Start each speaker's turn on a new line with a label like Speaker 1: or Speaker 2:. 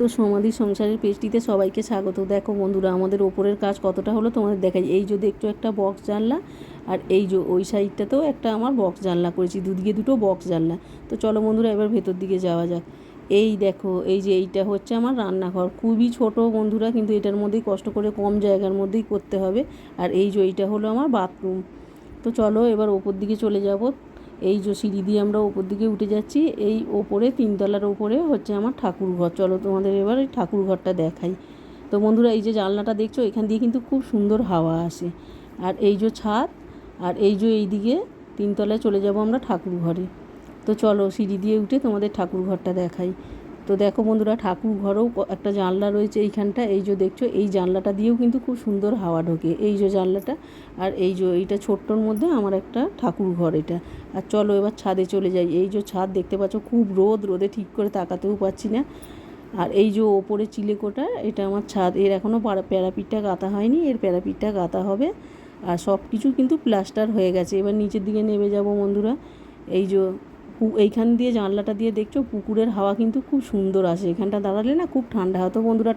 Speaker 1: তো সমাধি সংসারের পেজটিতে সবাইকে স্বাগত। দেখো বন্ধুরা, আমাদের ওপরের কাজ কতটা হলো তোমাদের দেখাই। এই যে দেখছো একটা বক্স জানলা, আর এই যে ওই সাইডটাতেও একটা আমার বক্স জানলা করেছি, দুদিকে দুটো বক্স জানলা। তো চলো বন্ধুরা, এবার ভেতর দিকে যাওয়া যাক। এই দেখো, এই যে এইটা হচ্ছে আমার রান্নাঘর, খুবই ছোট বন্ধুরা, কিন্তু এটার মধ্যেই কষ্ট করে কম জায়গার মধ্যেই করতে হবে। আর এই যে এইটা হলো আমার বাথরুম। তো চলো এবার ওপর দিকে চলে যাব। এই যে সিঁড়ি দিয়ে আমরা ওপর দিকে উঠে যাচ্ছি। এই ওপরে 3তলার ওপরে হচ্ছে আমার ঠাকুর ঘর। চলো তোমাদের এবার এই ঠাকুর ঘরটা দেখাই। তো বন্ধুরা, এই যে জানলাটা দেখছো, এখান দিয়ে কিন্তু খুব সুন্দর হাওয়া আসে। আর এই যে ছাদ, আর এই যে এইদিকে 3তলায় চলে যাব আমরা ঠাকুর ঘরে। তো চলো সিঁড়ি দিয়ে উঠে তোমাদের ঠাকুর ঘরটা দেখাই। তো দেখো বন্ধুরা, ঠাকুর ঘরেও একটা জানলা রয়েছে এইখানটা। এই যে দেখছো, এই জানলাটা দিয়েও কিন্তু খুব সুন্দর হাওয়া ঢোকে, এই যে জানলাটা। আর এই যে এইটা ছোট্টর মধ্যে আমার একটা ঠাকুর ঘর এটা। আর চলো এবার ছাদে চলে যাই। এই যে ছাদ দেখতে পাচ্ছ, খুব রোদে ঠিক করে তাকাতেও পাচ্ছি না। আর এই যে ওপরে চিলেকোঠা, এটা আমার ছাদ। এর এখনও প্যারাপিটটা গাঁথা হয়নি, এর প্যারাপিটটা গাঁথা হবে। আর সব কিছু কিন্তু প্লাস্টার হয়ে গেছে। এবার নিচের দিকে নেমে যাব বন্ধুরা। এই যে এইখান দিয়ে জানলাটা দিয়ে দেখছো, পুকুরের হাওয়া কিন্তু খুব সুন্দর আসে। এখানটা দাঁড়ালে না খুব ঠান্ডা হয়। তো বন্ধুরা,